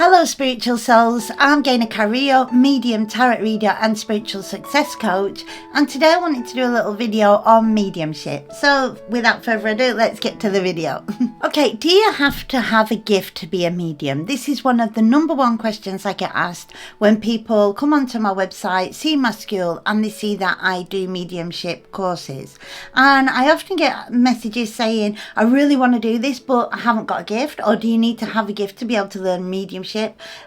Hello spiritual souls, I'm Gaynor Carrillo, medium, tarot reader and spiritual success coach, and today I wanted to do a little video on mediumship. So without further ado, let's get to the video. Okay, do you have to have a gift to be a medium? This is one of the number one questions I get asked when people come onto my website, see my school and they see that I do mediumship courses. And I often get messages saying, I really want to do this but I haven't got a gift, or do you need to have a gift to be able to learn mediumship?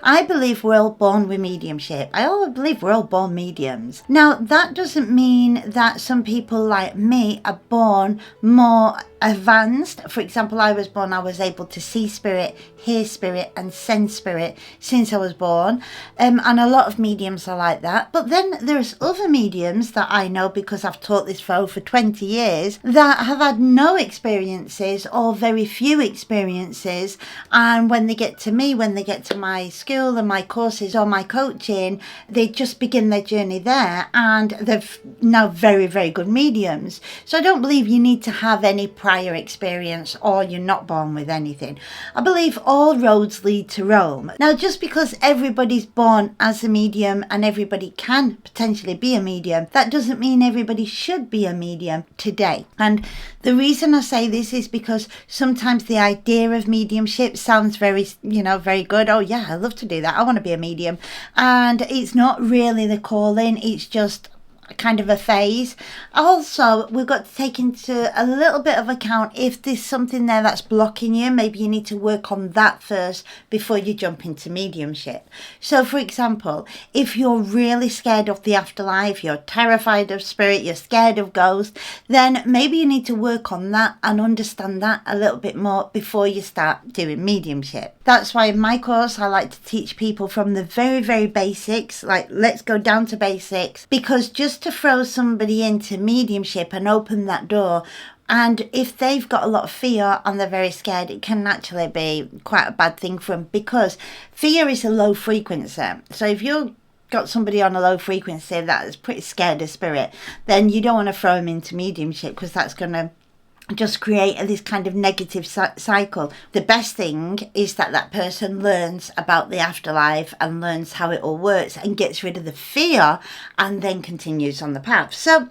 I believe we're all born with mediumship. I always believe we're all born mediums. Now, that doesn't mean that some people like me are born more advanced. For example, I was able to see spirit, hear spirit and sense spirit since I was born, and a lot of mediums are like that. But then there's other mediums that I know, because I've taught this for over 20 years, that have had no experiences or very few experiences, and when they get to me, when they get to my school and my courses or my coaching, they just begin their journey there and they're now very, very good mediums. So I don't believe you need to have any prior experience or you're not born with anything. I believe all roads lead to Rome. Now, just because everybody's born as a medium and everybody can potentially be a medium, that doesn't mean everybody should be a medium today. And the reason I say this is because sometimes the idea of mediumship sounds very, very good. Oh yeah, I love to do that. I want to be a medium. And it's not really the calling. It's just kind of a phase. Also, we've got to take into a little bit of account if there's something there that's blocking you. Maybe you need to work on that first before you jump into mediumship. So for example, if you're really scared of the afterlife, you're terrified of spirit, you're scared of ghosts, then maybe you need to work on that and understand that a little bit more before you start doing mediumship. That's why in my course I like to teach people from the very, very basics, like let's go down to basics, because just to throw somebody into mediumship and open that door, and if they've got a lot of fear and they're very scared, it can actually be quite a bad thing for them, because fear is a low frequency. So if you've got somebody on a low frequency that is pretty scared of spirit, then you don't want to throw them into mediumship, because that's going to just create this kind of negative cycle. The best thing is that that person learns about the afterlife and learns how it all works and gets rid of the fear and then continues on the path. So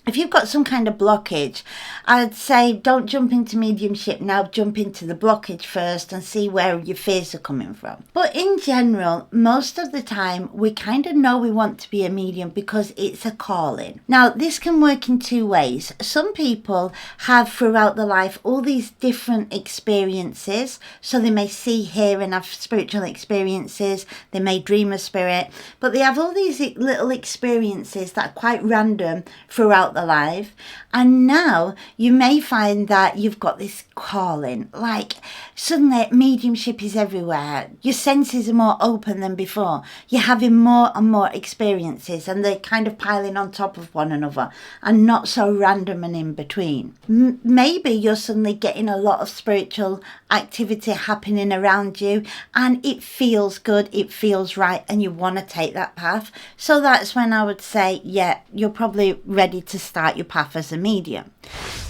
if you've got some kind of blockage, I'd say don't jump into mediumship now, jump into the blockage first and see where your fears are coming from. But in general, most of the time, we kind of know we want to be a medium because it's a calling. Now, this can work in two ways. Some people have throughout their life all these different experiences. So they may see, hear and have spiritual experiences. They may dream of spirit, but they have all these little experiences that are quite random throughout their life. And now you may find that you've got this calling, like suddenly mediumship is everywhere. Your senses are more open than before. You're having more and more experiences and they're kind of piling on top of one another and not so random and in between. Maybe you're suddenly getting a lot of spiritual activity happening around you and it feels good, it feels right, and you want to take that path. So that's when I would say, yeah, you're probably ready to start your path as a medium.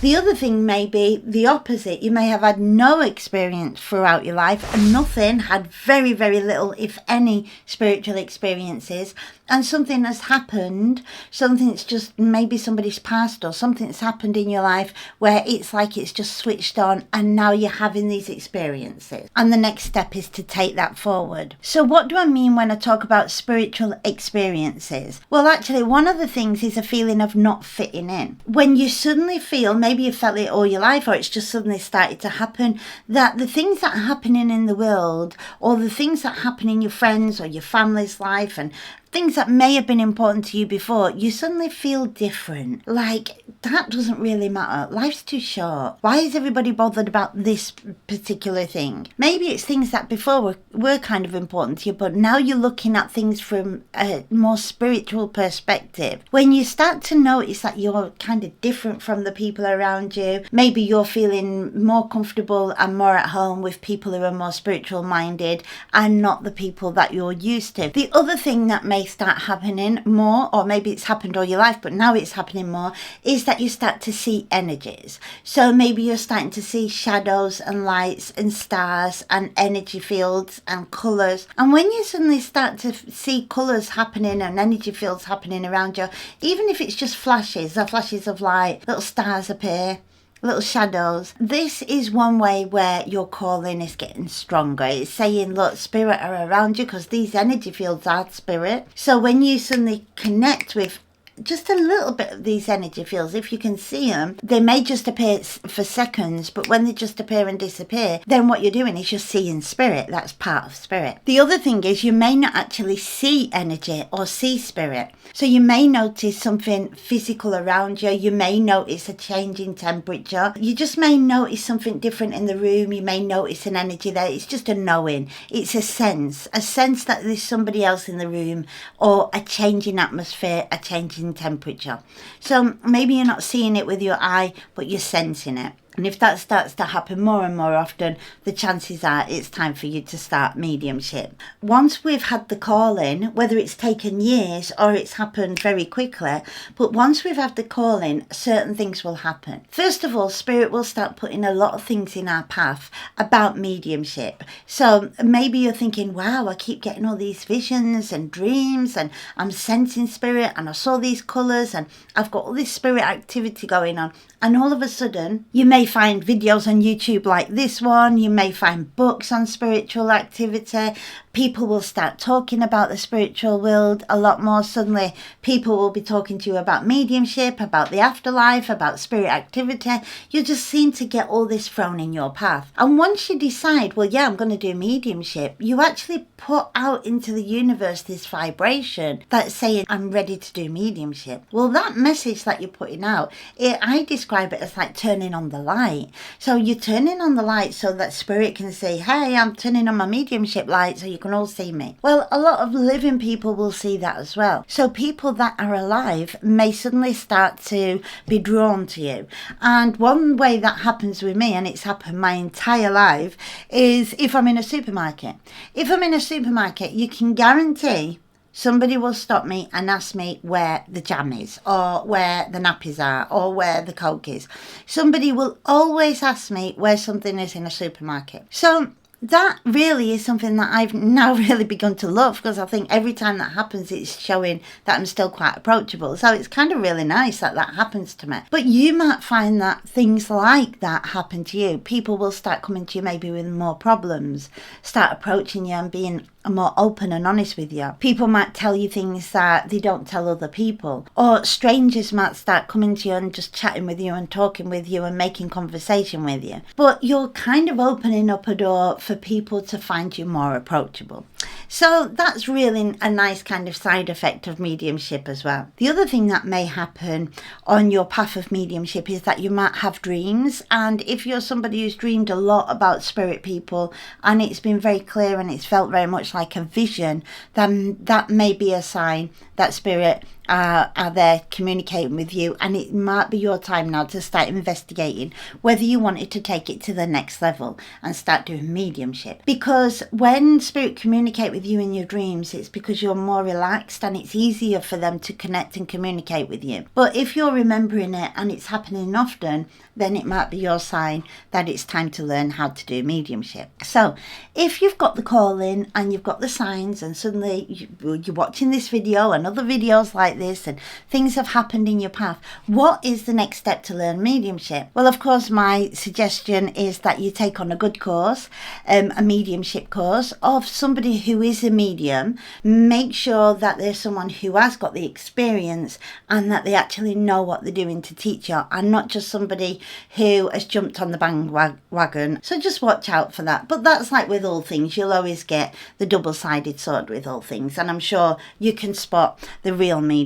The other thing may be the opposite. You may have had no experience throughout your life and nothing, had very, very little, if any, spiritual experiences, and something has happened, something that's just maybe somebody's passed or something that's happened in your life where it's like it's just switched on and now you're having these experiences. And the next step is to take that forward. So what do I mean when I talk about spiritual experiences? Well, actually, one of the things is a feeling of not fitting in. When you suddenly feel, maybe you felt it all your life or it's just suddenly started to happen, that the things that are happening in the world or the things that happen in your friends or your family's life and things that may have been important to you before, you suddenly feel different. Like, that doesn't really matter. Life's too short. Why is everybody bothered about this particular thing? Maybe it's things that before were kind of important to you, but now you're looking at things from a more spiritual perspective. When you start to notice that you're kind of different from the people around you, maybe you're feeling more comfortable and more at home with people who are more spiritual minded and not the people that you're used to. The other thing that may may start happening more, or maybe it's happened all your life, but now it's happening more, is that you start to see energies. So maybe you're starting to see shadows and lights and stars and energy fields and colours. And when you suddenly start to see colours happening and energy fields happening around you, even if it's just flashes of light, little stars appear, little shadows. This is one way where your calling is getting stronger. It's saying, look, spirit are around you, because these energy fields are spirit. So when you suddenly connect with just a little bit of these energy fields, if you can see them, they may just appear for seconds, but when they just appear and disappear, then what you're doing is you're seeing spirit. That's part of spirit. The other thing is you may not actually see energy or see spirit. So you may notice something physical around you. You may notice a change in temperature. You just may notice something different in the room. You may notice an energy there. It's just a knowing. It's a sense that there's somebody else in the room, or a change in atmosphere, a change in temperature. So maybe you're not seeing it with your eye, but you're sensing it. And if that starts to happen more and more often, the chances are it's time for you to start mediumship. Once we've had the calling, whether it's taken years or it's happened very quickly, but once we've had the calling, certain things will happen. First of all, spirit will start putting a lot of things in our path about mediumship. So maybe you're thinking, wow, I keep getting all these visions and dreams, and I'm sensing spirit, and I saw these colours, and I've got all this spirit activity going on. And all of a sudden, you may find videos on YouTube like this one. You may find books on spiritual activity. People will start talking about the spiritual world a lot more. Suddenly, people will be talking to you about mediumship, about the afterlife, about spirit activity. You just seem to get all this thrown in your path. And once you decide, well, yeah, I'm going to do mediumship, you actually put out into the universe this vibration that's saying, I'm ready to do mediumship. Well, that message that you're putting out, I describe it as like turning on the light. So you're turning on the light so that spirit can say, hey, I'm turning on my mediumship light so you can all see me. Well, a lot of living people will see that as well. So people that are alive may suddenly start to be drawn to you. And one way that happens with me, and it's happened my entire life, is if I'm in a supermarket. If I'm in a supermarket, you can guarantee somebody will stop me and ask me where the jam is, or where the nappies are, or where the Coke is. Somebody will always ask me where something is in a supermarket. So that really is something that I've now really begun to love, because I think every time that happens, it's showing that I'm still quite approachable. So it's kind of really nice that that happens to me. But you might find that things like that happen to you. People will start coming to you maybe with more problems, start approaching you and being more open and honest with you. People might tell you things that they don't tell other people, or strangers might start coming to you and just chatting with you and talking with you and making conversation with you. But you're kind of opening up a door for people to find you more approachable. So that's really a nice kind of side effect of mediumship as well. The other thing that may happen on your path of mediumship is that you might have dreams. And if you're somebody who's dreamed a lot about spirit people, and it's been very clear and it's felt very much like a vision, then that may be a sign that spirit are there communicating with you, and it might be your time now to start investigating whether you wanted to take it to the next level and start doing mediumship. Because when spirit communicate with you in your dreams, it's because you're more relaxed and it's easier for them to connect and communicate with you. But if you're remembering it and it's happening often, then it might be your sign that it's time to learn how to do mediumship. So if you've got the calling and you've got the signs, and suddenly you're watching this video and other videos like this, and things have happened in your path, what is the next step to learn mediumship? Well, of course, my suggestion is that you take on a good course, a mediumship course of somebody who is a medium. Make sure that there's someone who has got the experience and that they actually know what they're doing to teach you, and not just somebody who has jumped on the bandwagon. So just watch out for that. But that's like with all things, you'll always get the double-sided sword with all things, and I'm sure you can spot the real mediums.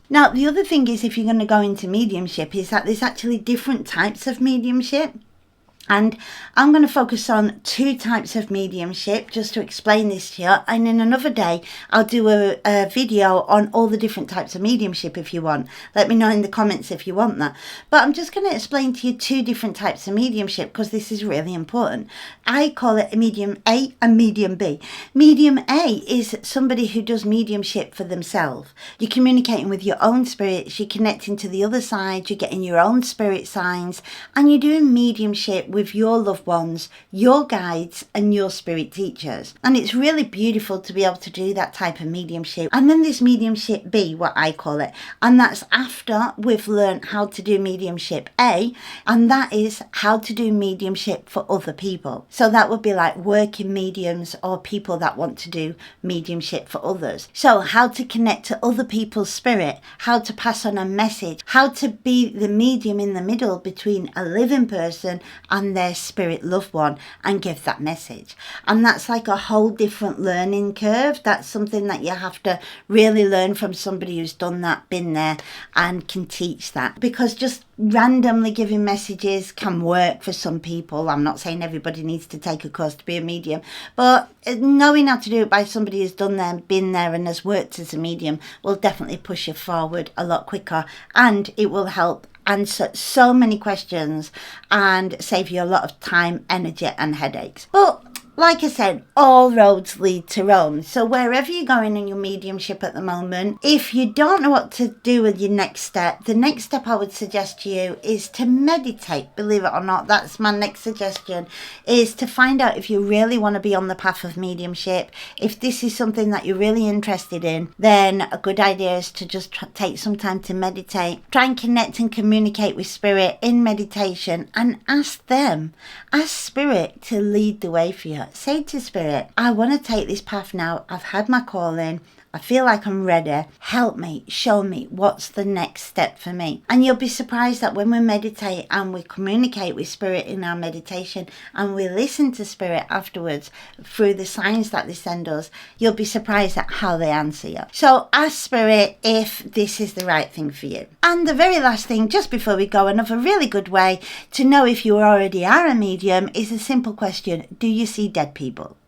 Now, the other thing is, if you're going to go into mediumship, is that there's actually different types of mediumship. And I'm going to focus on 2 types of mediumship just to explain this to you. And in another day, I'll do a video on all the different types of mediumship if you want. Let me know in the comments if you want that. But I'm just going to explain to you 2 different types of mediumship because this is really important. I call it a medium A and medium B. Medium A is somebody who does mediumship for themselves. You're communicating with your own spirits, you're connecting to the other side, you're getting your own spirit signs, and you're doing mediumship with your loved ones, your guides, and your spirit teachers. And it's really beautiful to be able to do that type of mediumship. And then there's mediumship B, what I call it, and that's after we've learned how to do mediumship A, and that is how to do mediumship for other people. So that would be like working mediums or people that want to do mediumship for others. So how to connect to other people's spirit, how to pass on a message, how to be the medium in the middle between a living person and their spirit loved one and give that message. And that's like a whole different learning curve. That's something that you have to really learn from somebody who's done that, been there, and can teach that. Because just randomly giving messages can work for some people. I'm not saying everybody needs to take a course to be a medium, but knowing how to do it by somebody who's done there, been there, and has worked as a medium will definitely push you forward a lot quicker, and it will help answer so many questions and save you a lot of time, energy, and headaches. But like I said, all roads lead to Rome. So wherever you're going in your mediumship at the moment, if you don't know what to do with your next step, the next step I would suggest to you is to meditate. Believe it or not, that's my next suggestion, is to find out if you really want to be on the path of mediumship. If this is something that you're really interested in, then a good idea is to just take some time to meditate. Try and connect and communicate with spirit in meditation and ask spirit to lead the way for you. Say to spirit, I want to take this path now. I've had my calling. I feel like I'm ready. Help me, show me what's the next step for me. And you'll be surprised that when we meditate and we communicate with spirit in our meditation and we listen to spirit afterwards through the signs that they send us, you'll be surprised at how they answer you. So ask spirit if this is the right thing for you. And the very last thing, just before we go, another really good way to know if you already are a medium is a simple question. Do you see dead people?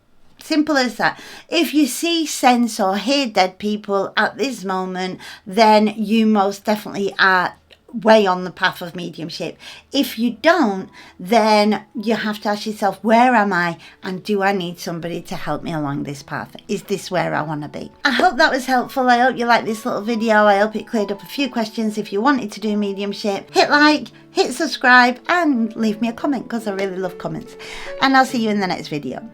Simple as that. If you see, sense, or hear dead people at this moment, then you most definitely are way on the path of mediumship. If you don't, then you have to ask yourself, where am I, and do I need somebody to help me along this path? Is this where I want to be? I hope that was helpful. I hope you liked this little video. I hope it cleared up a few questions. If you wanted to do mediumship, hit like, hit subscribe, and leave me a comment because I really love comments. And I'll see you in the next video.